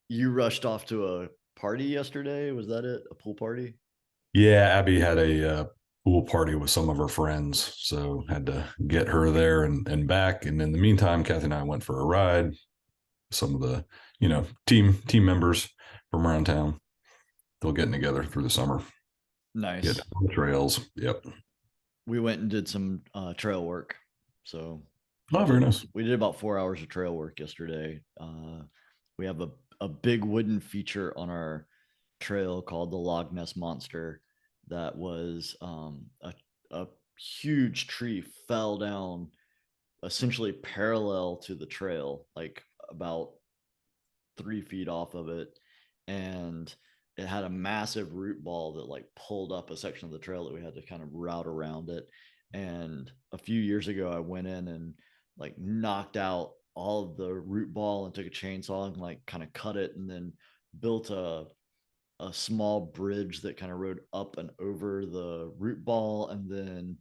You rushed off to a party yesterday. Was that it? A pool party? Yeah, Abby had a pool party with some of her friends, so had to get her there and back. And in the meantime, Kathy and I went for a ride. Some of the team members from around town, they'll getting together through the summer, get Nice. on the trails. Yep. We went and did some trail work. So we Oh, very did nice. we did about 4 hours of trail work yesterday. We have a big wooden feature on our trail called the Log Nest Monster that was a huge tree fell down essentially parallel to the trail, like about 3 feet off of it, and it had a massive root ball that like pulled up a section of the trail that we had to kind of route around it. And a few years ago, I went in and like knocked out all of the root ball and took a chainsaw and like kind of cut it and then built a small bridge that kind of rode up and over the root ball and then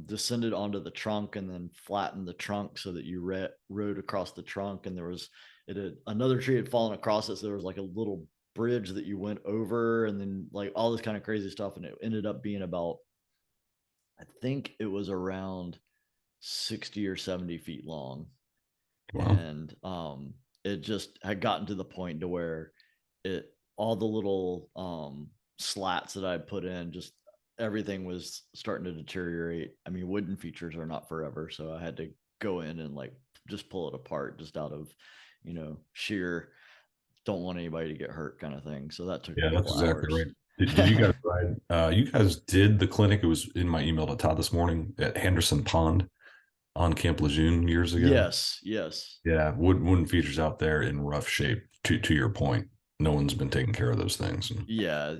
descended onto the trunk and then flattened the trunk so that you rode across the trunk. And there was another tree had fallen across it, so there was like a little bridge that you went over, and then like all this kind of crazy stuff. And it ended up being about, I think it was around 60 or 70 feet long. Wow. And it just had gotten to the point to where it all the little slats that I put in, just everything was starting to deteriorate. I mean, wooden features are not forever, so I had to go in and like just pull it apart just out of, sheer don't want anybody to get hurt kind of thing. So that took a Yeah, that's couple exactly hours. right. Did you guys ride? You guys did the clinic. It was in my email to Todd this morning at Henderson Pond on Camp Lejeune years ago. Yes, yes. Yeah, wooden features out there in rough shape. To your point, no one's been taking care of those things. And Yeah,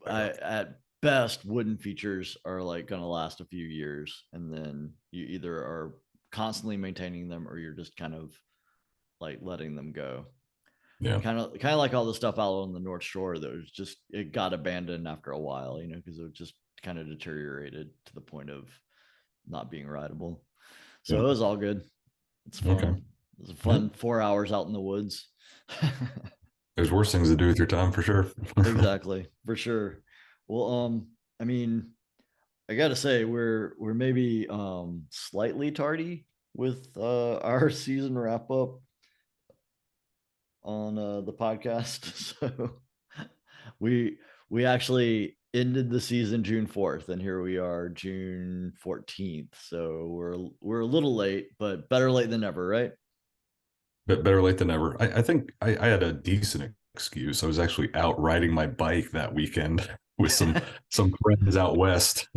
at best wooden features are like going to last a few years, and then you either are constantly maintaining them or you're just kind of like letting them go. yeah, Kind of like all the stuff out on the North Shore that was just, it got abandoned after a while, because it just kind of deteriorated to the point of not being rideable. So yeah. it was all good. It's Okay. fun. It was a Yeah. fun 4 hours out in the woods. There's worse things to do with your time for sure. Exactly, for sure. Well, I mean, I gotta say we're maybe slightly tardy with our season wrap up on the podcast. So we we actually ended the season June 4th, and here we are June 14th. So we're a little late, but better late than never, right? But better late than never. I think I had a decent excuse. I was actually out riding my bike that weekend with some friends out west,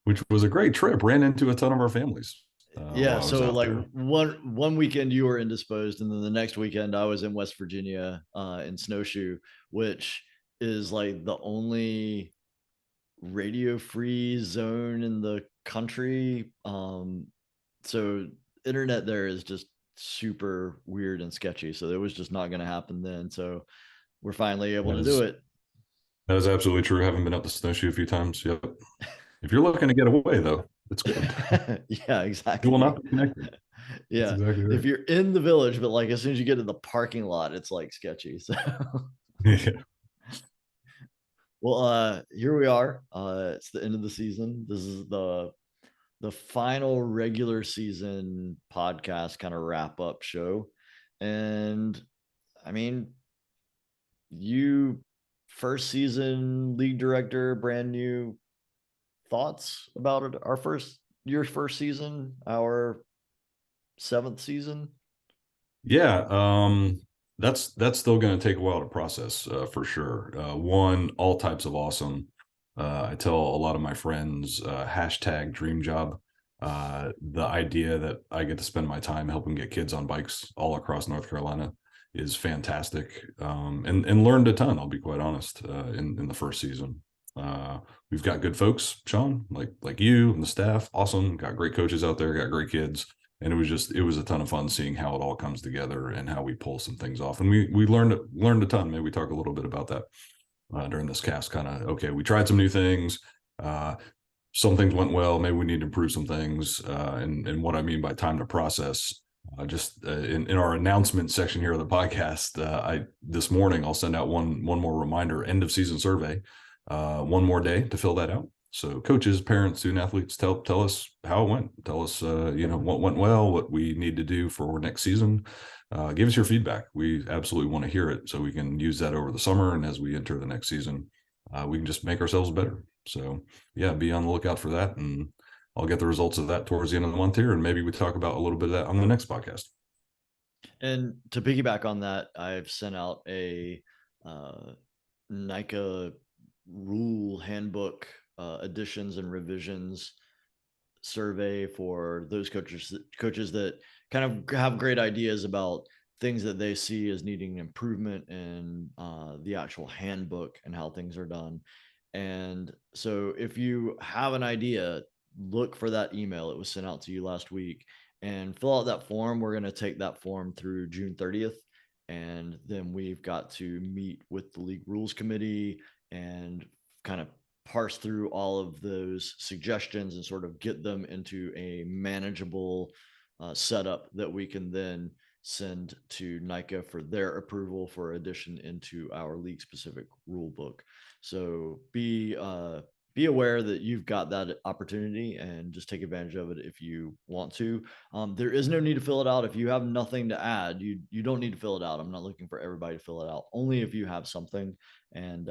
which was a great trip. Ran into a ton of our families Yeah, while I was so out like there. one weekend you were indisposed, and then the next weekend I was in West Virginia in Snowshoe, which is like the only radio free zone in the country. So internet there is just super weird and sketchy. So it was just not going to happen then. So we're finally able That to do is it. that is absolutely true. Haven't been up the snowshoe a few times. Yep. If you're looking to get away though, it's good. Yeah, You will exactly. not be connected. That's Yeah. exactly If right. you're in the village, but like as soon as you get to the parking lot, it's like sketchy. So Yeah. well, here we are. It's the end of the season. This is the final regular season podcast kind of wrap up show. And I mean, you first season league director, brand new, thoughts about it? Your first season, our seventh season. Yeah, that's still going to take a while to process for sure. One, all types of awesome. I tell a lot of my friends hashtag dream job. The idea that I get to spend my time helping get kids on bikes all across North Carolina is fantastic, and learned a ton. I'll be quite honest. In the first season, uh, we've got good folks, Shawn, like you and the staff. Awesome, got great coaches out there, got great kids, and it was a ton of fun seeing how it all comes together and how we pull some things off. And we learned a ton. Maybe we talk a little bit about that during this cast. Kind of, okay, we tried some new things. Some things went well. Maybe we need to improve some things. And what I mean by time to process, Just in our announcement section here of the podcast, I this morning I'll send out one more reminder: end of season survey. One more day to fill that out. So coaches, parents, student athletes, tell us how it went. Tell us what went well, what we need to do for next season. Give us your feedback. We absolutely want to hear it, so we can use that over the summer, and as we enter the next season, we can just make ourselves better. So yeah, be on the lookout for that, and I'll get the results of that towards the end of the month here, and maybe we talk about a little bit of that on the next podcast. And to piggyback on that, I've sent out a uh, NICA rule handbook additions and revisions survey for those coaches that kind of have great ideas about things that they see as needing improvement in the actual handbook and how things are done. And so if you have an idea, look for that email. It was sent out to you last week and fill out that form. We're going to take that form through June 30th. And then we've got to meet with the league rules committee and kind of parse through all of those suggestions and sort of get them into a manageable setup that we can then send to NICA for their approval for addition into our league specific rule book. So be aware that you've got that opportunity and just take advantage of it if you want to. There is no need to fill it out. If you have nothing to add, you don't need to fill it out. I'm not looking for everybody to fill it out. Only if you have something and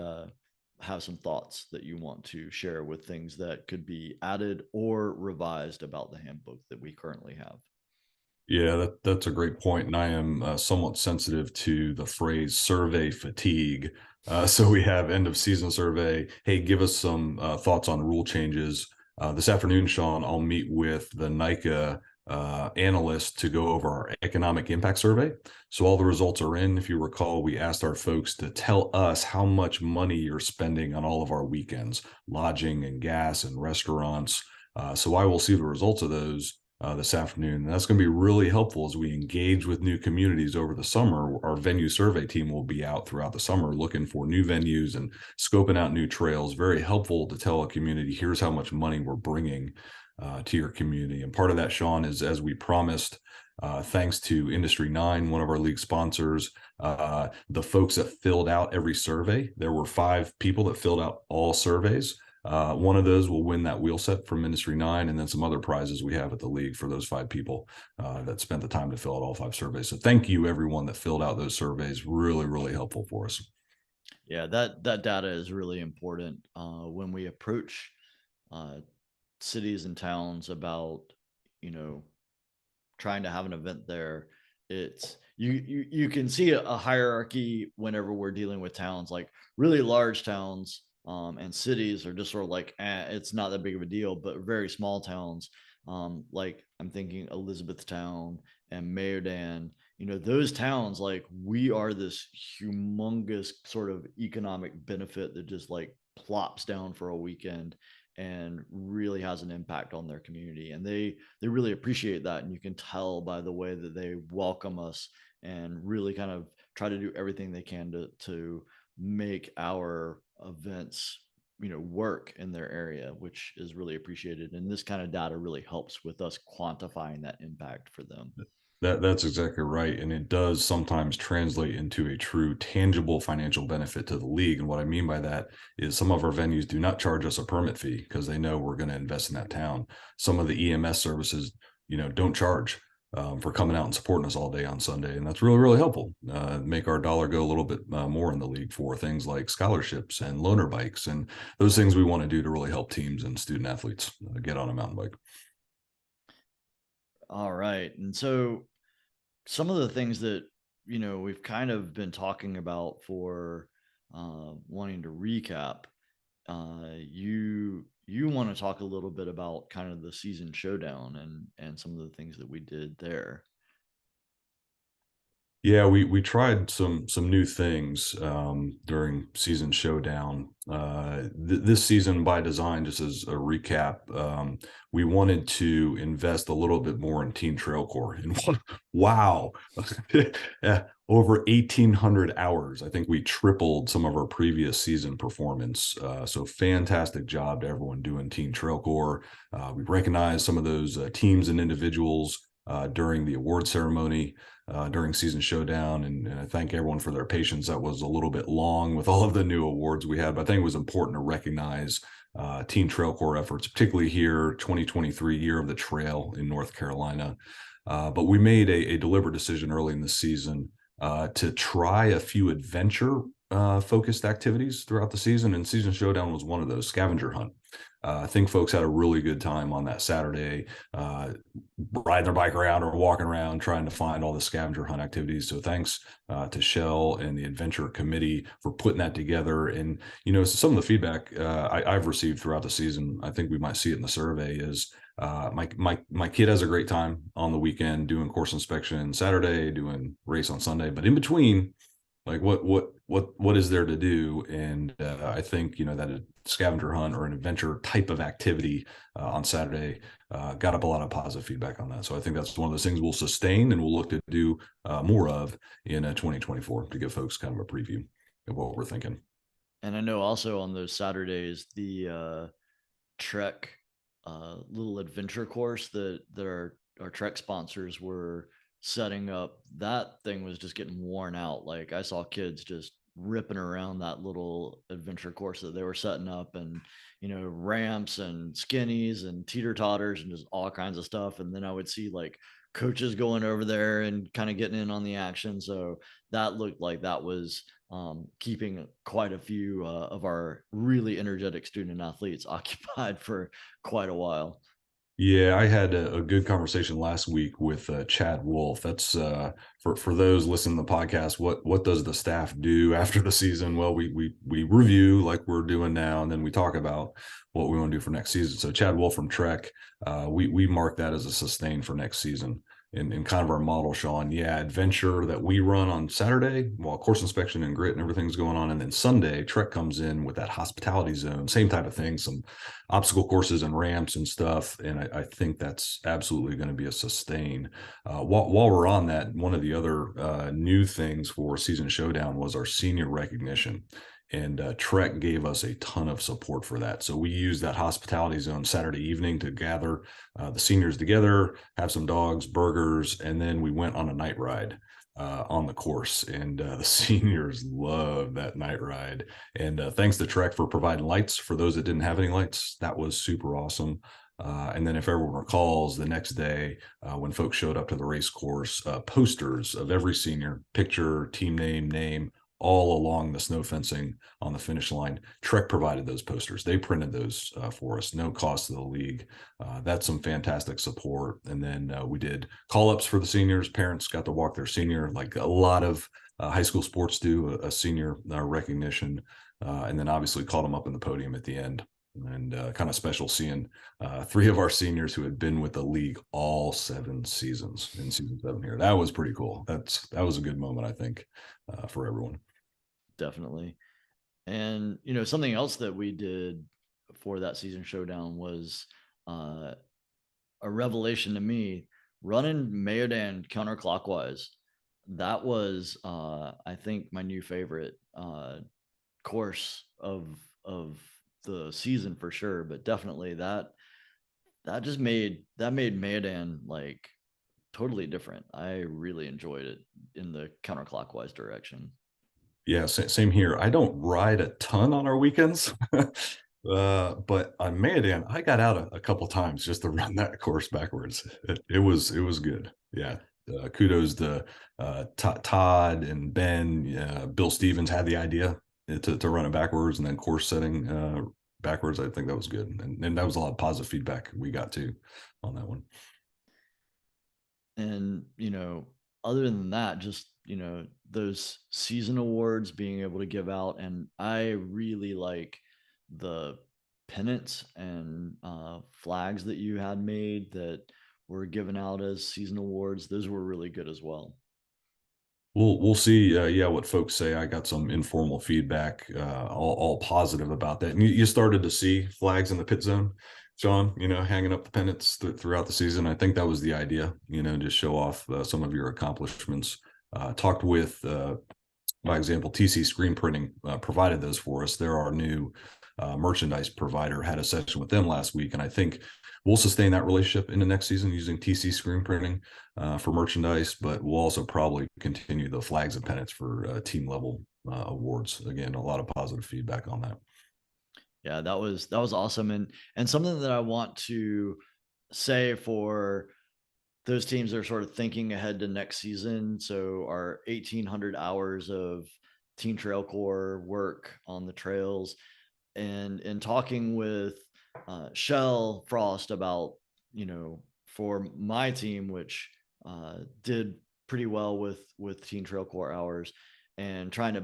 have some thoughts that you want to share with things that could be added or revised about the handbook that we currently have. Yeah, that's a great point, and I am somewhat sensitive to the phrase "survey fatigue." So we have end of season survey. Hey, give us some thoughts on rule changes. This afternoon, Shawn, I'll meet with the NICA analyst to go over our economic impact survey. So all the results are in. If you recall, we asked our folks to tell us how much money you're spending on all of our weekends, lodging and gas and restaurants. So I will see the results of those this afternoon. And that's going to be really helpful as we engage with new communities over the summer. Our venue survey team will be out throughout the summer looking for new venues and scoping out new trails. Very helpful to tell a community, here's how much money we're bringing to your community. And part of that, Shawn, is as we promised, thanks to Industry 9, one of our league sponsors, the folks that filled out every survey. There were 5 people that filled out all surveys. One of those will win that wheel set from Industry 9, and then some other prizes we have at the league for those 5 people that spent the time to fill out all 5 surveys. So thank you, everyone that filled out those surveys. Really, really helpful for us. Yeah, that data is really important when we approach uh, cities and towns about you know trying to have an event there. It's you can see a hierarchy whenever we're dealing with towns, like really large towns and cities are just sort of like it's not that big of a deal, but very small towns like I'm thinking Elizabethtown and Mayodan, those towns, like we are this humongous sort of economic benefit that just like plops down for a weekend and really has an impact on their community, and they really appreciate that, and you can tell by the way that they welcome us and really kind of try to do everything they can to make our events work in their area, which is really appreciated, and this kind of data really helps with us quantifying that impact for them. That's exactly right, and it does sometimes translate into a true tangible financial benefit to the league. And what I mean by that is some of our venues do not charge us a permit fee because they know we're going to invest in that town. Some of the EMS services, don't charge for coming out and supporting us all day on Sunday, and that's really, really helpful. Make our dollar go a little bit more in the league for things like scholarships and loaner bikes and those things we want to do to really help teams and student athletes get on a mountain bike. All right, and so some of the things that we've kind of been talking about for wanting to recap, you want to talk a little bit about kind of the season showdown and some of the things that we did there. Yeah, we tried some new things during season showdown. This season, by design, just as a recap, we wanted to invest a little bit more in Team Trail Core. And wow, yeah, over 1,800 hours. I think we tripled some of our previous season performance. So fantastic job to everyone doing Team Trail Core. We recognized some of those teams and individuals during the award ceremony, during season showdown. And I thank everyone for their patience. That was a little bit long with all of the new awards we had, but I think it was important to recognize Teen Trail Corps efforts, particularly here, 2023 year of the trail in North Carolina. But we made a deliberate decision early in the season to try a few adventure focused activities throughout the season, and season showdown was one of those. Scavenger hunt. I think folks had a really good time on that Saturday, riding their bike around or walking around trying to find all the scavenger hunt activities. So thanks to Shell and the adventure committee for putting that together. And some of the feedback I've received throughout the season, I think we might see it in the survey, is my kid has a great time on the weekend doing course inspection Saturday, doing race on Sunday, but in between, like what is there to do? And I think that a scavenger hunt or an adventure type of activity on Saturday got up a lot of positive feedback on that. So I think that's one of those things we'll sustain and we'll look to do more of in 2024 to give folks kind of a preview of what we're thinking. And I know also on those Saturdays, the Trek little adventure course that our Trek sponsors were setting up, that thing was just getting worn out. Like I saw kids just ripping around that little adventure course that they were setting up, and ramps and skinnies and teeter totters and just all kinds of stuff. And then I would see like coaches going over there and kind of getting in on the action. So that looked like that was keeping quite a few of our really energetic student athletes occupied for quite a while. Yeah, I had a good conversation last week with Chad Wolf. That's for those listening to the podcast. What does the staff do after the season? Well, we review like we're doing now, and then we talk about what we want to do for next season. So Chad Wolf from Trek, we mark that as a sustain for next season. In kind of our model, Shawn, yeah, adventure that we run on Saturday while course inspection and grit and everything's going on. And then Sunday, Trek comes in with that hospitality zone, same type of thing, some obstacle courses and ramps and stuff. And I think that's absolutely going to be a sustain. While we're on that, one of the other new things for Season Showdown was our senior recognition. And Trek gave us a ton of support for that. So we used that hospitality zone Saturday evening to gather the seniors together, have some dogs, burgers, and then we went on a night ride on the course. And the seniors loved that night ride. And thanks to Trek for providing lights for those that didn't have any lights. That was super awesome. And then if everyone recalls, the next day when folks showed up to the race course, posters of every senior, picture, team name, all along the snow fencing on the finish line. Trek provided those posters. They printed those for us, no cost to the league. That's some fantastic support. And then we did call-ups for the seniors. Parents got to walk their senior, like a lot of high school sports do, a senior recognition. And then obviously called them up in the podium at the end. And kind of special seeing 3 of our seniors who had been with the league all 7 seasons in season 7 here. That was pretty cool. That was a good moment, I think, for everyone. Definitely. And something else that we did for that season showdown was a revelation to me. Running Mayodan counterclockwise, that was I think my new favorite course of the season for sure. But definitely that made Mayodan like totally different. I really enjoyed it in the counterclockwise direction. Yeah, same here. I don't ride a ton on our weekends, but on Mayodan, I got out a couple times just to run that course backwards. It was good. Yeah, kudos to Todd and Ben. Bill Stevens had the idea to run it backwards, and then course setting backwards. I think that was good, and that was a lot of positive feedback we got too on that one. And other than that, just those season awards being able to give out, and I really like the pennants and flags that you had made that were given out as season awards. Those were really good as well. We'll see. Yeah, what folks say. I got some informal feedback, all positive about that. And you started to see flags in the pit zone, Shawn. Hanging up the pennants throughout the season. I think that was the idea. Just show off some of your accomplishments. Talked with, by example, TC Screen Printing provided those for us. They're our new merchandise provider. Had a session with them last week, and I think we'll sustain that relationship into next season using TC screen printing for merchandise, but we'll also probably continue the flags and pennants for team level awards. Again, a lot of positive feedback on that. Yeah, that was awesome, and something that I want to say for those teams that are sort of thinking ahead to next season. So our 1,800 hours of Team Trail Core work on the trails, and in talking with Shell Frost about, for my team, which did pretty well with Team Trail Core hours, and trying to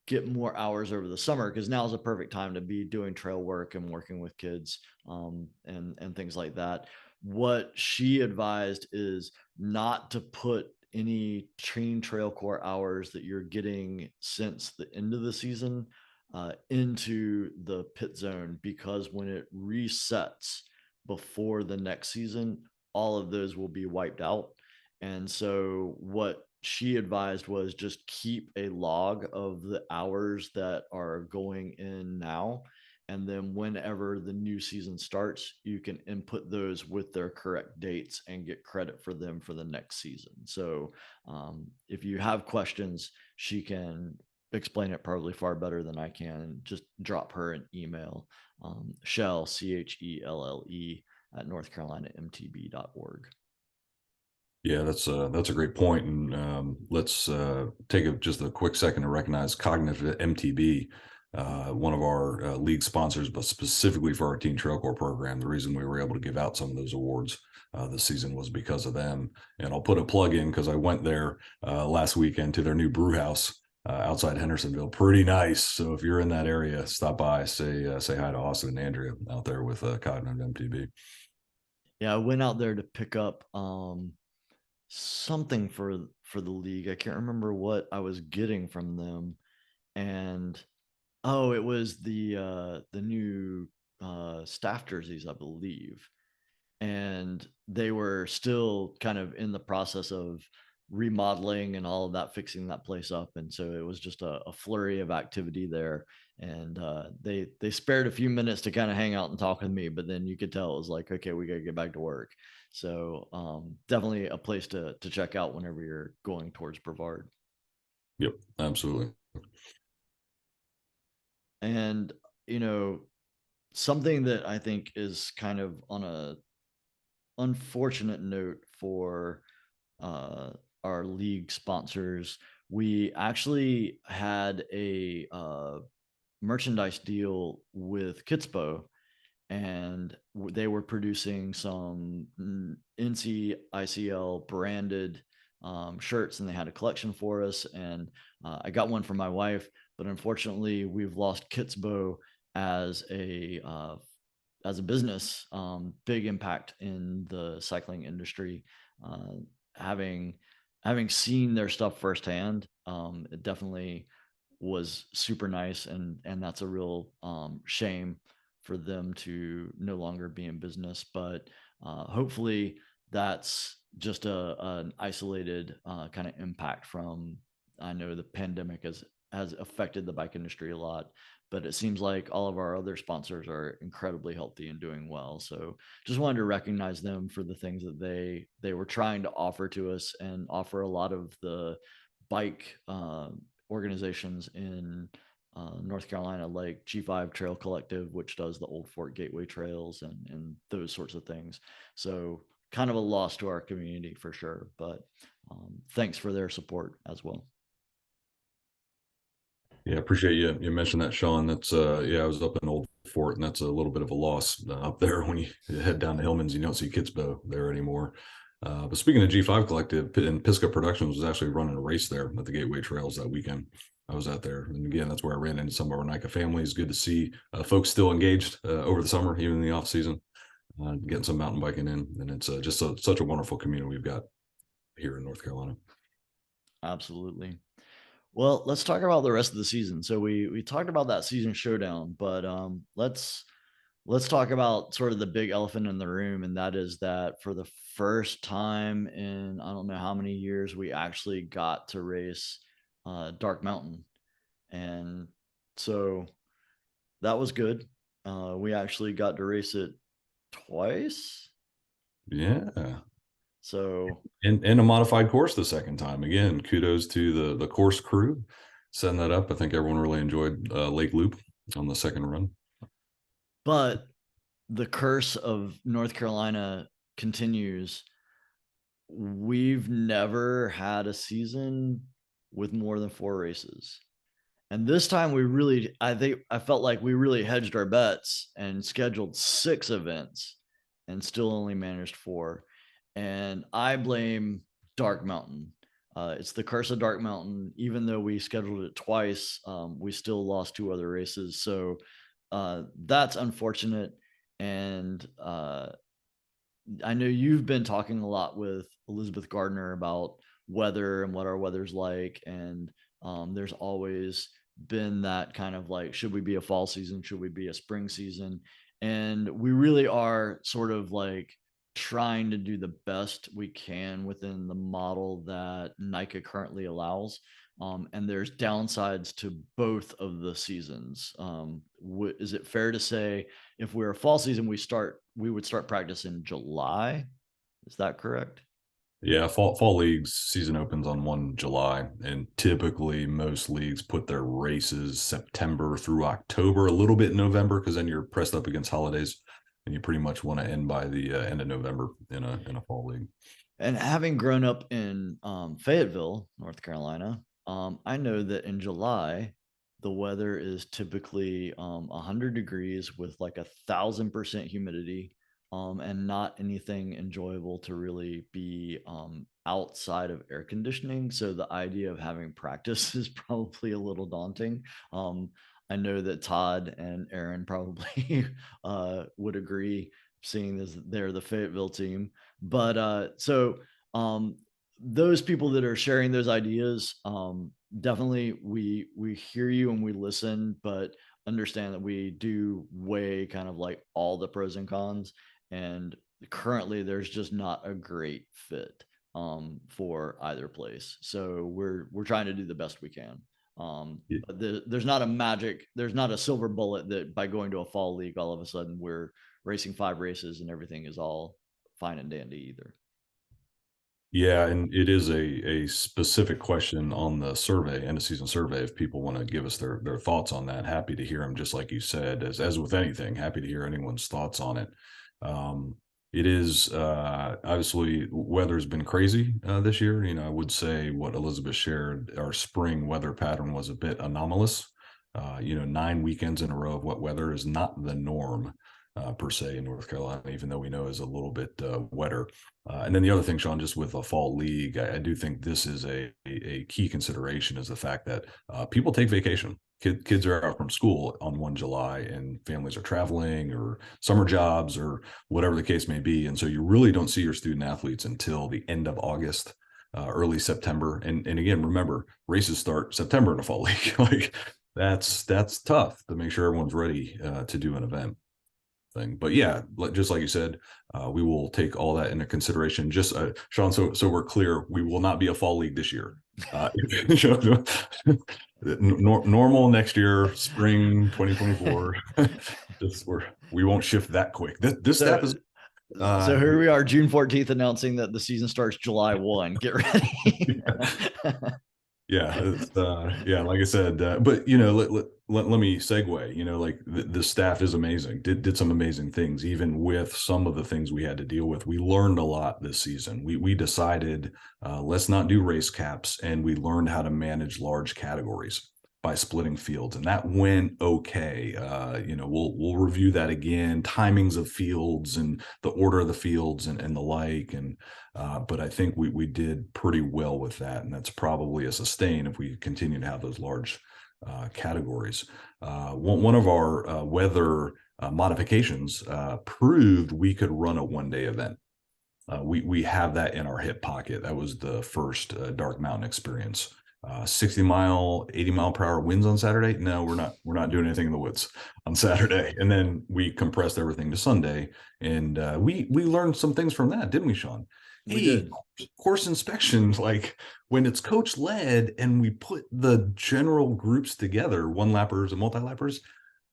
get more hours over the summer, because now is a perfect time to be doing trail work and working with kids, and things like that. What she advised is not to put any Team Trail Core hours that you're getting since the end of the season into the pit zone, because when it resets before the next season, all of those will be wiped out. And so, what she advised was just keep a log of the hours that are going in now. And then, whenever the new season starts, you can input those with their correct dates and get credit for them for the next season. So, if you have questions, she can explain it probably far better than I can. Just drop her an email, Shell, CHELLE, at NorthCarolinaMTB.org. Yeah, that's a great point, and let's take just a quick second to recognize Cognitive MTB, one of our league sponsors, but specifically for our Teen Trail Corps program. The reason we were able to give out some of those awards this season was because of them. And I'll put a plug in because I went there last weekend to their new brew house outside Hendersonville. Pretty nice. So if you're in that area, stop by, say hi to Austin and Andrea out there with Cognitive MTB. Yeah, I went out there to pick up something for the league. I can't remember what I was getting from them, and oh, it was the new staff jerseys, I believe. And they were still kind of in the process of remodeling and all of that, fixing that place up. And so it was just a flurry of activity there. And they spared a few minutes to kind of hang out and talk with me, but then you could tell it was like, okay, we got to get back to work. So definitely a place to check out whenever you're going towards Brevard. Yep, absolutely. And you know something that I think is kind of on a unfortunate note for uh, our league sponsors, we actually had a merchandise deal with Kitspo, and they were producing some NCICL branded shirts, and they had a collection for us. And I got one for my wife, but unfortunately, we've lost Kitspo as a business, big impact in the cycling industry. Uh, having having seen their stuff firsthand, it definitely was super nice, and that's a real shame for them to no longer be in business. But hopefully, that's just an isolated kind of impact from. I know the pandemic has affected the bike industry a lot, but it seems like all of our other sponsors are incredibly healthy and doing well. So just wanted to recognize them for the things that they were trying to offer to us, and offer a lot of the bike organizations in North Carolina, like G5 Trail Collective, which does the Old Fort Gateway trails and those sorts of things. So kind of a loss to our community for sure, but thanks for their support as well. Yeah, appreciate you mentioned that, Shawn. That's yeah, I was up in Old Fort, and that's a little bit of a loss up there. When you head down to Hillman's, you don't see Kitsbo there anymore. But speaking of G5 Collective, and Pisgah Productions was actually running a race there at the Gateway Trails that weekend. I was out there, and again, that's where I ran into some of our NICA families. Good to see folks still engaged over the summer, even in the off season, getting some mountain biking in, and it's just such a wonderful community we've got here in North Carolina. Absolutely. Well, let's talk about the rest of the season. So we talked about that season showdown, but let's talk about sort of the big elephant in the room, and that is that for the first time in I don't know how many years, we actually got to race Dark Mountain. And so that was good. We actually got to race it twice. Yeah. So, And a modified course the second time. Again, kudos to the course crew setting that up. I think everyone really enjoyed Lake Loop on the second run. but the curse of North Carolina continues. We've never had a season with more than 4 races. And this time we really, I felt like we really hedged our bets and scheduled 6 events and still only managed 4. And I blame Dark Mountain. It's the curse of Dark Mountain. Even though we scheduled it twice, we still lost 2 other races. So that's unfortunate. And I know you've been talking a lot with Elizabeth Gardner about weather and what our weather's like. And there's always been that kind of like, should we be a fall season? Should we be a spring season? And we really are sort of like trying to do the best we can within the model that NICA currently allows. And there's downsides to both of the seasons. Is it fair to say if we're a fall season, we would start practice in July? Is that correct? Yeah, fall leagues season opens on 1 July, and typically most leagues put their races September through October, a little bit in November, because then you're pressed up against holidays, and you pretty much want to end by the end of November in a fall league. And having grown up in Fayetteville, North Carolina, I know that in July, the weather is typically 100 degrees with like 1,000% humidity, and not anything enjoyable to really be outside of air conditioning. So the idea of having practice is probably a little daunting. I know that Todd and Aaron probably would agree, seeing as they're the Fayetteville team. But those people that are sharing those ideas, definitely we hear you and we listen, but understand that we do weigh kind of like all the pros and cons. And currently there's just not a great fit for either place. So we're trying to do the best we can. But there's not a magic, there's not a silver bullet that by going to a fall league, all of a sudden we're racing 5 races and everything is all fine and dandy either. Yeah, and it is a specific question on the survey, end of season survey. If people want to give us their thoughts on that, happy to hear them. Just like you said, as with anything, happy to hear anyone's thoughts on it. Um, it is obviously weather's been crazy this year. You know, I would say what Elizabeth shared, our spring weather pattern was a bit anomalous. 9 weekends in a row of wet weather is not the norm per se in North Carolina, even though we know is a little bit wetter. And then the other thing, Shawn, just with a fall league, I do think this is a key consideration is the fact that people take vacation. Kids are out from school on 1 July and families are traveling or summer jobs or whatever the case may be. And so you really don't see your student athletes until the end of August, early September. And again, remember, races start September in a fall league. Like that's tough to make sure everyone's ready to do an event thing. But yeah, just like you said, we will take all that into consideration. Just Shawn, so we're clear, we will not be a fall league this year. Normal next year, spring 2024. Just we won't shift that quick. This staff So is so here we are, June 14th, announcing that the season starts July 1. Get ready. Yeah, it's yeah, like I said, but let me segue. Like the staff is amazing. Did some amazing things, even with some of the things we had to deal with. We learned a lot this season. We decided let's not do race caps, and we learned how to manage large categories by splitting fields, and that went okay. We'll review that again, timings of fields and the order of the fields and the like, and but I think we did pretty well with that, and that's probably a sustain if we continue to have those large categories. One of our weather modifications proved we could run a 1-day event. We have that in our hip pocket. That was the first Dark Mountain experience. 60 mile, 80 mile per hour winds on Saturday. No, we're not doing anything in the woods on Saturday. And then we compressed everything to Sunday. And we learned some things from that, didn't we, Shawn? We Hey, did. course inspections, like when it's coach led and we put the general groups together, one lappers and multi lappers,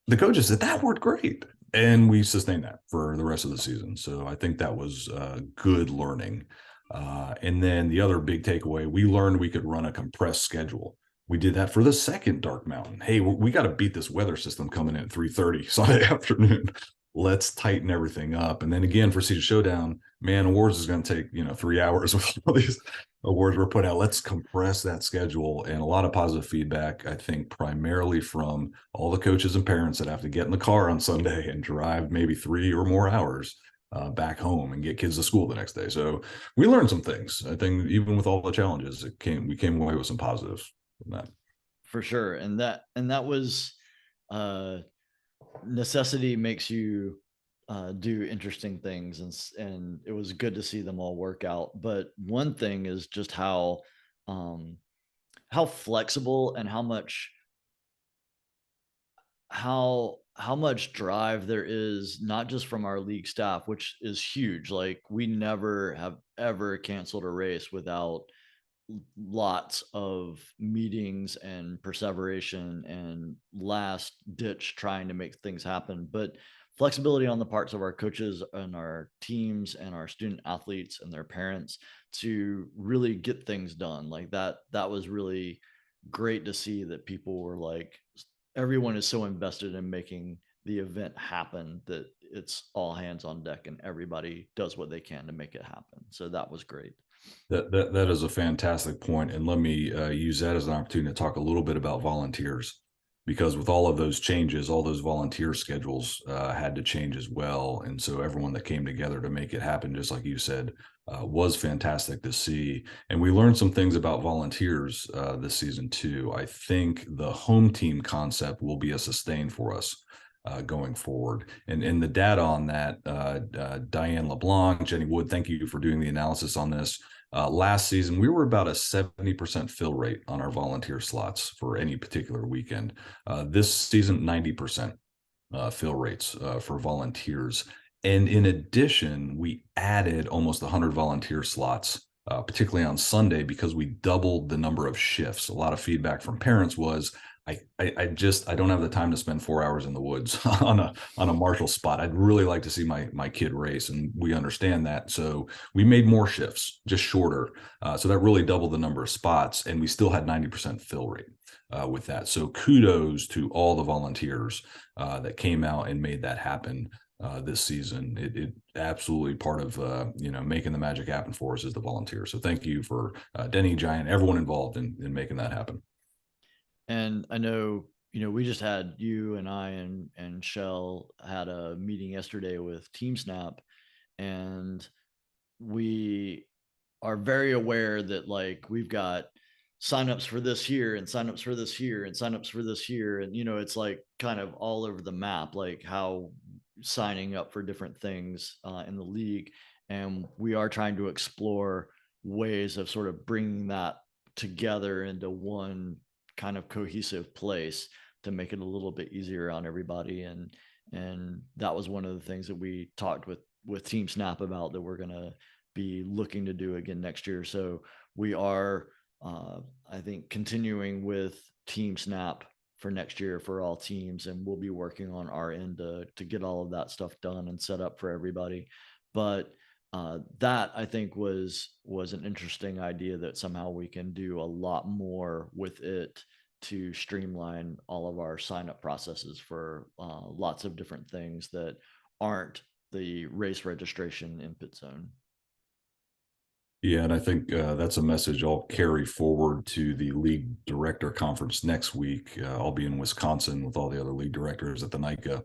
the coaches said that worked great. And we sustained that for the rest of the season. So I think that was good learning. And then the other big takeaway, we learned we could run a compressed schedule. We did that for the second Dark Mountain. Hey, we got to beat this weather system coming in at 3:30 Sunday afternoon. Let's tighten everything up. And then again for Season Showdown, man, awards is going to take 3 hours with all these awards we're putting out. Let's compress that schedule, and a lot of positive feedback, I think, primarily from all the coaches and parents that have to get in the car on Sunday and drive maybe 3 or more hours back home and get kids to school the next day. So we learned some things. I think even with all the challenges, we came away with some positives from that. For sure. And that was necessity makes you do interesting things, and it was good to see them all work out. But one thing is just um how flexible and how much drive there is, not just from our league staff, which is huge. Like, we never have ever canceled a race without lots of meetings and perseveration and last ditch trying to make things happen. But flexibility on the parts of our coaches and our teams and our student athletes and their parents to really get things done. Like that was really great to see, that people were like, everyone is so invested in making the event happen that it's all hands on deck and everybody does what they can to make it happen. So that was great. That is a fantastic point, and let me use that as an opportunity to talk a little bit about volunteers, because with all of those changes, all those volunteer schedules had to change as well, and so everyone that came together to make it happen, just like you said, was fantastic to see. And we learned some things about volunteers this season too. I think the home team concept will be a sustain for us. Going forward, and the data on that, Diane LeBlanc, Jenny Wood, thank you for doing the analysis on this. Last season, we were about a 70% fill rate on our volunteer slots for any particular weekend. This season, 90% fill rates for volunteers. And in addition, we added almost 100 volunteer slots, particularly on Sunday, because we doubled the number of shifts. A lot of feedback from parents was, I don't have the time to spend 4 hours in the woods on a marshal spot. I'd really like to see my kid race, and we understand that. So we made more shifts, just shorter. So that really doubled the number of spots, and we still had 90% fill rate with that. So kudos to all the volunteers that came out and made that happen this season. It absolutely part of making the magic happen for us is the volunteers. So thank you for Denny, Giant, everyone involved in making that happen. And I know, we just had, you and I and Shell had a meeting yesterday with Team Snap, and we are very aware that, like, we've got signups for this here and signups for this here and signups for this here. And, it's like kind of all over the map, like how signing up for different things in the league. And we are trying to explore ways of sort of bringing that together into one kind of cohesive place to make it a little bit easier on everybody. And that was one of the things that we talked with Team Snap about, that we're going to be looking to do again next year. So we are, I think, continuing with Team Snap for next year for all teams, and we'll be working on our end to get all of that stuff done and set up for everybody. But that, I think, was an interesting idea, that somehow we can do a lot more with it to streamline all of our sign up processes for lots of different things that aren't the race registration input zone. Yeah, and I think that's a message I'll carry forward to the league director conference next week. I'll be in Wisconsin with all the other league directors at the NICA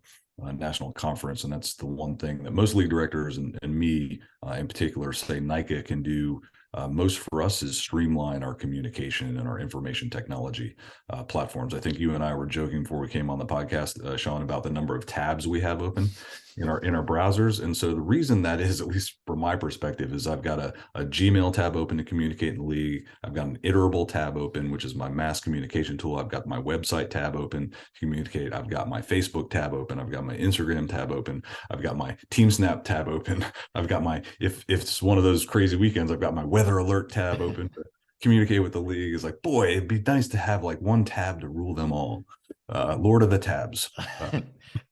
national conference, and that's the one thing that most league directors and me in particular say NICA can do most for us is streamline our communication and our information technology platforms. I think you and I were joking before we came on the podcast, Shawn, about the number of tabs we have open in our browsers. And so the reason that is, at least from my perspective, is I've got a Gmail tab open to communicate in the league. I've got an iterable tab open, which is my mass communication tool. I've got my website tab open to communicate. I've got my Facebook tab open. I've got my Instagram tab open. I've got my TeamSnap tab open. I've got my, if it's one of those crazy weekends, I've got my weather alert tab open to communicate with the league. Is like, boy, it'd be nice to have like one tab to rule them all. Lord of the Tabs.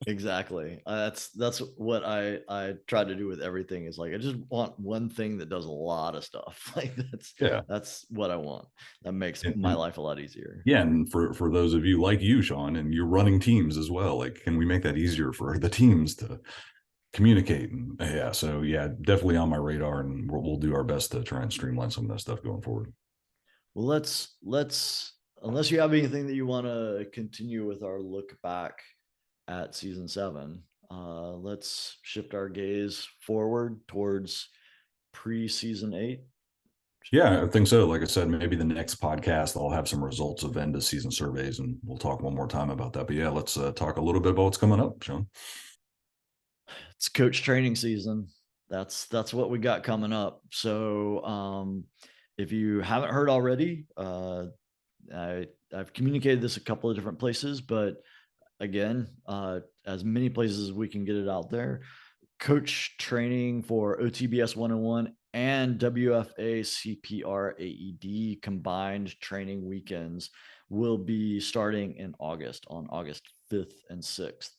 Exactly. That's what I try to do with everything. Is like I just want one thing that does a lot of stuff. Like Yeah. that's what I want. That makes my And life a lot easier. yeah, and for those of you like you, Shawn, and you're running teams as well, like, can we make that easier for the teams to communicate? And yeah, so yeah, definitely on my radar, and we'll do our best to try and streamline some of that stuff going forward. Well, let's unless you have anything that you want to continue with our look back at season 7, let's shift our gaze forward towards pre-season 8. Yeah, I think so. Like I said, maybe the next podcast I'll have some results of end of season surveys, and we'll talk one more time about that. But yeah, let's talk a little bit about what's coming up, Shawn. It's coach training season. That's what we got coming up. So if you haven't heard already, I've communicated this a couple of different places, but again, as many places as we can get it out there. Coach training for OTBS 101 and WFA CPR AED combined training weekends will be starting in August, on August 5th and 6th.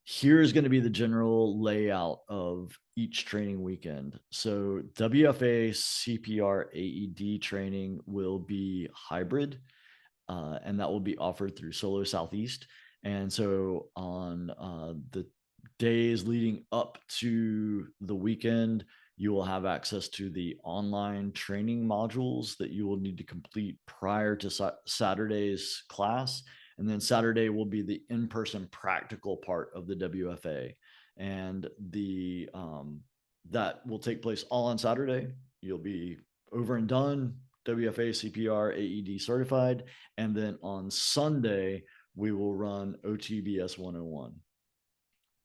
Here's going to be the general layout of each training weekend. So, WFA CPR AED training will be hybrid, and that will be offered through Solo Southeast. And so, on the days leading up to the weekend, you will have access to the online training modules that you will need to complete prior to Saturday's class. And then Saturday will be the in-person practical part of the WFA. And that will take place all on Saturday. You'll be over and done, WFA, CPR, AED certified. And then on Sunday, we will run OTBS 101.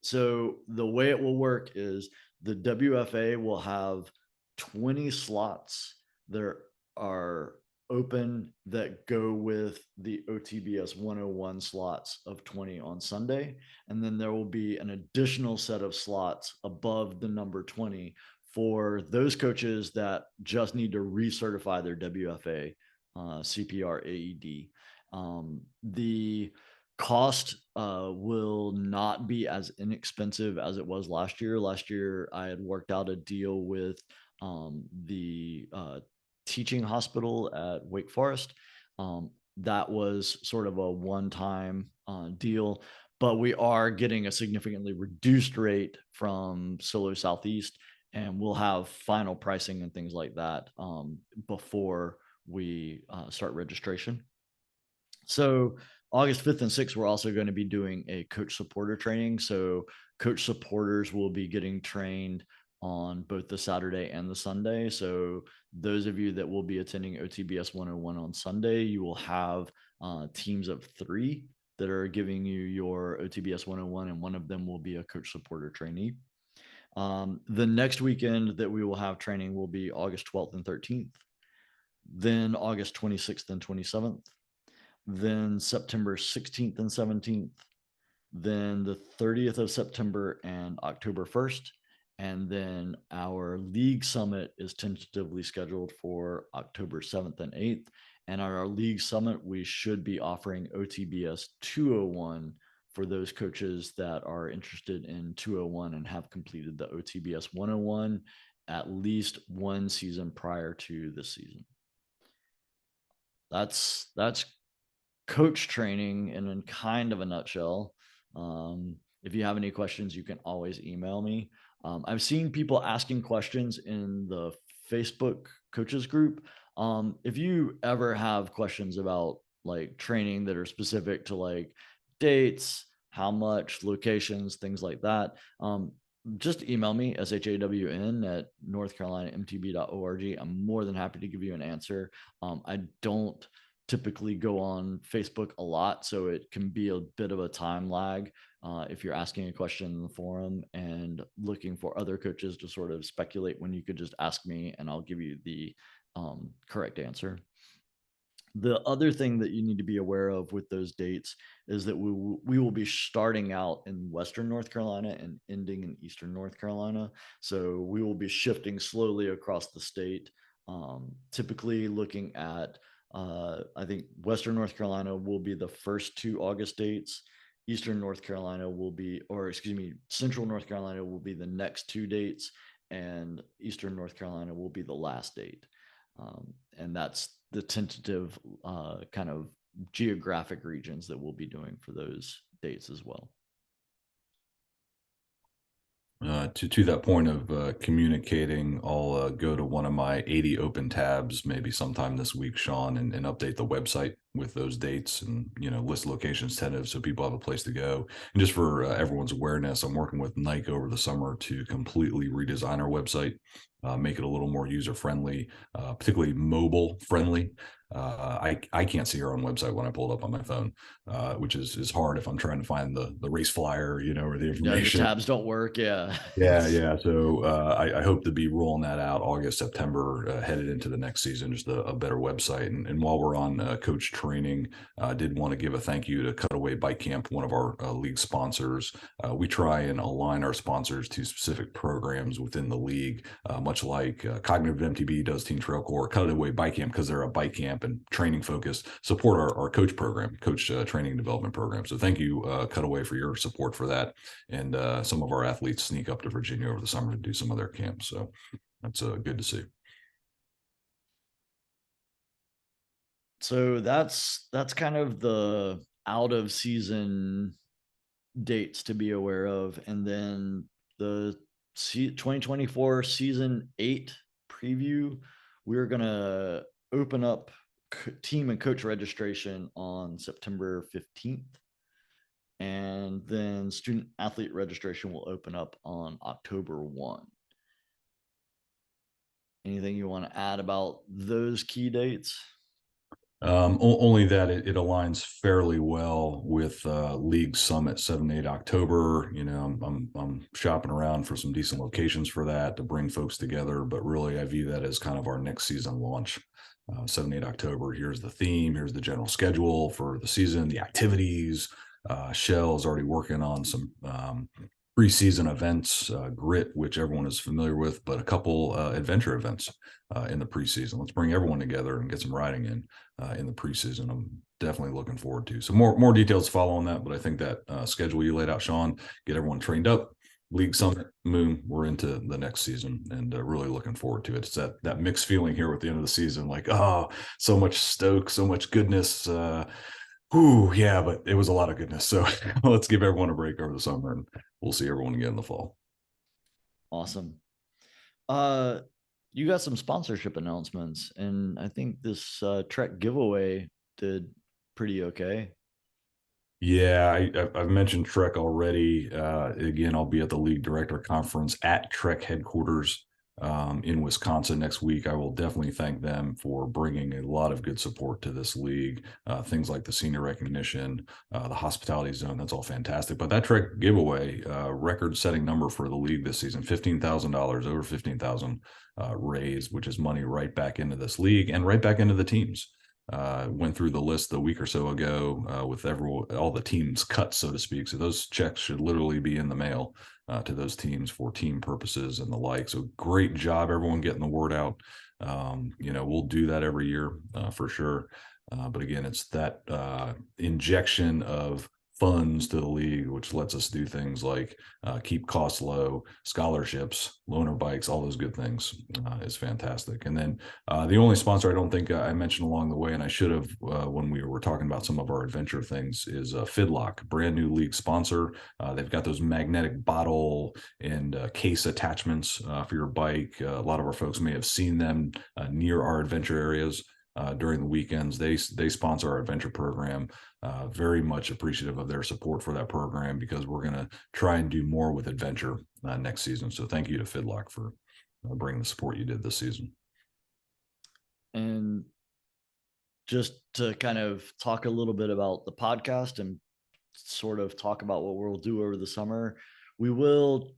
So the way it will work is the WFA will have 20 slots that are open that go with the OTBS 101 slots of 20 on Sunday. And then there will be an additional set of slots above the number 20 for those coaches that just need to recertify their WFA, CPR, AED. The cost will not be as inexpensive as it was last year. Last year, I had worked out a deal with the teaching hospital at Wake Forest. That was sort of a one-time deal, but we are getting a significantly reduced rate from Solo Southeast, and we'll have final pricing and things like that before we start registration. So August 5th and 6th, we're also going to be doing a coach supporter training. So coach supporters will be getting trained on both the Saturday and the Sunday. So those of you that will be attending OTBS 101 on Sunday, you will have teams of 3 that are giving you your OTBS 101, and one of them will be a coach supporter trainee. The next weekend that we will have training will be August 12th and 13th, then August 26th and 27th, then September 16th and 17th, then the 30th of September and October 1st. And then our league summit is tentatively scheduled for October 7th and 8th. And at our league summit, we should be offering OTBS 201 for those coaches that are interested in 201 and have completed the OTBS 101 at least one season prior to this season. That's coach training in kind of a nutshell. If you have any questions, you can always email me. I've seen people asking questions in the Facebook coaches group. If you ever have questions about like training that are specific to like dates, how much, locations, things like that, just email me, shawn at northcarolinamtb.org. I'm more than happy to give you an answer. I don't typically go on Facebook a lot, so it can be a bit of a time lag if you're asking a question in the forum and looking for other coaches to sort of speculate when you could just ask me and I'll give you the correct answer. The other thing that you need to be aware of with those dates is that we will be starting out in Western North Carolina and ending in Eastern North Carolina. So we will be shifting slowly across the state, typically looking at I think Western North Carolina will be the first two August dates. Eastern North Carolina will be, or excuse me, Central North Carolina will be the next two dates, and Eastern North Carolina will be the last date. And that's the tentative kind of geographic regions that we'll be doing for those dates as well. To that point of communicating, I'll go to one of my 80 open tabs maybe sometime this week, Shawn, and update the website with those dates and list locations tentative so people have a place to go. And just for everyone's awareness, I'm working with Nike over the summer to completely redesign our website, make it a little more user friendly, particularly mobile friendly. I can't see our own website when I pull it up on my phone, which is hard if I'm trying to find the race flyer, or the Yeah, the information. tabs don't work. Yeah. Yeah, yeah. So I hope to be rolling that out August, September, headed into the next season. Just a better website. And while we're on coach training, I did want to give a thank you to Cutaway Bike Camp, one of our league sponsors. We try and align our sponsors to specific programs within the league, much like Cognitive MTB does Team Trail Core. Cutaway Bike Camp, because they're a bike camp and training focused, support our coach program, coach training and development program. So thank you, Cutaway, for your support for that. And some of our athletes sneak up to Virginia over the summer to do some of their camps. So that's good to see. So that's kind of the out of season dates to be aware of, and then the 2024 season 8 preview. We're gonna open up team and coach registration on September 15th, and then student athlete registration will open up on October 1. Anything you want to add about those key dates? Only that it aligns fairly well with League Summit 7-8 October. I'm shopping around for some decent locations for that to bring folks together, but really I view that as kind of our next season launch. 7-8 October. Here's the theme. Here's the general schedule for the season, the activities. Shell's already working on some preseason events, Grit, which everyone is familiar with, but a couple adventure events in the preseason. Let's bring everyone together and get some riding in the preseason. I'm definitely looking forward to. So more details follow on that, but I think that schedule you laid out, Shawn, get everyone trained up. League Summit, Moon, we're into the next season and really looking forward to it. It's that mixed feeling here with the end of the season, like, oh, so much stoke, so much goodness. Yeah, but it was a lot of goodness. So let's give everyone a break over the summer and we'll see everyone again in the fall. Awesome. You got some sponsorship announcements, and I think this Trek giveaway did pretty okay. Yeah, I've mentioned Trek already. Again, I'll be at the league director conference at Trek headquarters in Wisconsin next week. I will definitely thank them for bringing a lot of good support to this league. Things like the senior recognition, the hospitality zone, that's all fantastic. But that Trek giveaway, record-setting number for the league this season, $15,000, over 15,000 raised, which is money right back into this league and right back into the teams. Went through the list a week or so ago with all the teams cut, so to speak. So those checks should literally be in the mail to those teams for team purposes and the like. So great job, everyone, getting the word out. We'll do that every year for sure. But again, it's that injection of funds to the league, which lets us do things like keep costs low, scholarships, loaner bikes, all those good things is fantastic. And then the only sponsor I don't think I mentioned along the way, and I should have when we were talking about some of our adventure things, is Fidlock, brand new league sponsor. They've got those magnetic bottle and case attachments for your bike. A lot of our folks may have seen them near our adventure areas. During the weekends, they sponsor our adventure program. Very much appreciative of their support for that program because we're going to try and do more with adventure next season. So thank you to Fidlock for bringing the support you did this season. And just to kind of talk a little bit about the podcast and sort of talk about what we'll do over the summer, we will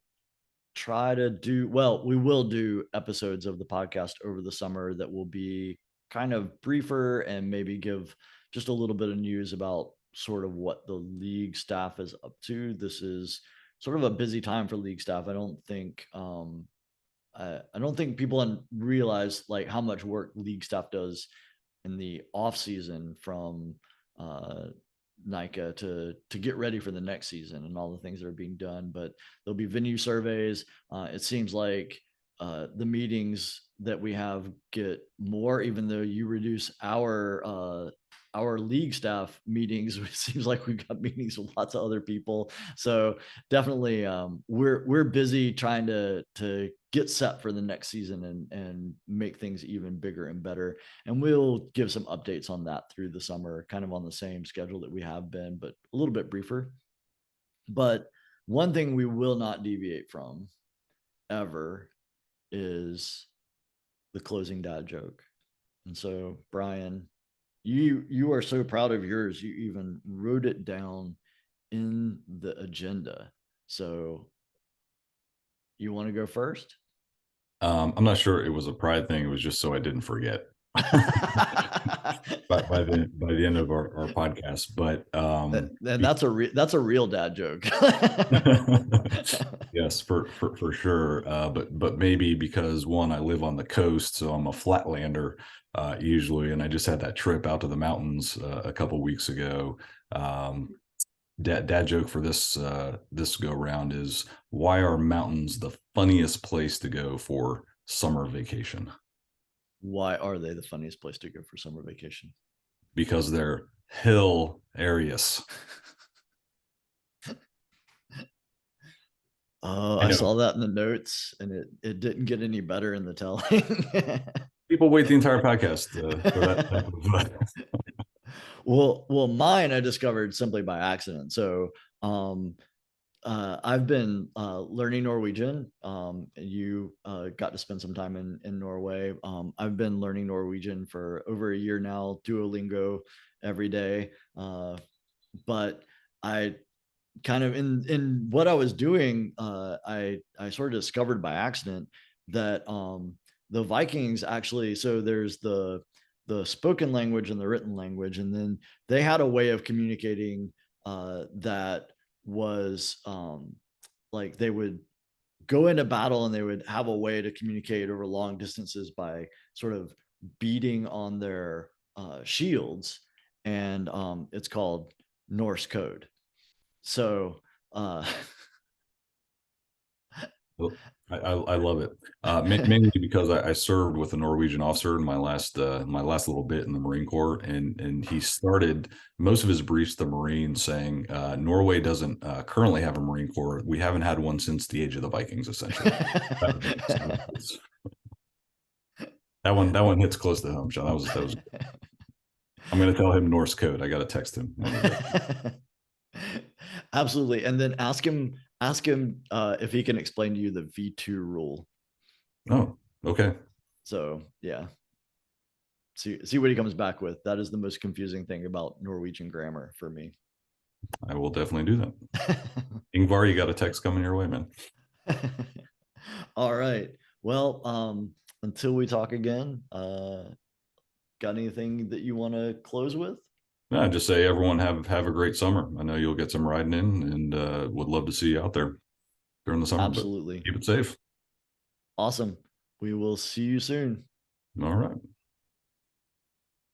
we will do episodes of the podcast over the summer that will be kind of briefer and maybe give just a little bit of news about sort of what the league staff is up to. This is sort of a busy time for league staff. I don't think people realize like how much work league staff does the off season from NICA to get ready for the next season and all the things that are being done. But there'll be venue surveys. It seems like the meetings that we have get more, even though you reduce our league staff meetings. It seems like we've got meetings with lots of other people. So definitely, we're busy trying to get set for the next season and make things even bigger and better. And we'll give some updates on that through the summer, kind of on the same schedule that we have been, but a little bit briefer. But one thing we will not deviate from ever is the closing dad joke. And so, Brian, you are so proud of yours, you even wrote it down in the agenda. So you want to go first? I'm not sure it was a pride thing. It was just so I didn't forget by the end of our podcast. But and that's a real dad joke. yes, for sure. But maybe because one, I live on the coast, so I'm a flatlander usually, and I just had that trip out to the mountains a couple weeks ago. Dad joke for this go round is, why are mountains the funniest place to go for summer vacation? Why are they the funniest place to go for summer vacation? Because they're hilarious. Oh, I saw that in the notes, and it didn't get any better in the telling. People wait the entire podcast for that. Well, mine I discovered simply by accident. So, I've been learning Norwegian. You got to spend some time in Norway. I've been learning Norwegian for over a year now, Duolingo every day. But I kind of in what I was doing, I sort of discovered by accident that the Vikings actually, so there's the spoken language and the written language, and then they had a way of communicating that was like they would go into battle and they would have a way to communicate over long distances by sort of beating on their shields, and it's called Norse code. So I love it, mainly because I served with a Norwegian officer in my last little bit in the Marine Corps, and he started most of his briefs to Marines saying, Norway doesn't currently have a Marine Corps. We haven't had one since the age of the Vikings, essentially. That one hits close to home, Shawn. That was. I'm going to tell him Norse code. I got to text him. Absolutely, and then ask him if he can explain to you the V2 rule. Oh, okay. So yeah, see what he comes back with. That is the most confusing thing about Norwegian grammar for me. I will definitely do that. Ingvar, you got a text coming your way, man. All right. Well, until we talk again, got anything that you want to close with? No, just say everyone have a great summer. I know you'll get some riding in, and would love to see you out there during the summer. Absolutely. Keep it safe. Awesome. We will see you soon. All right.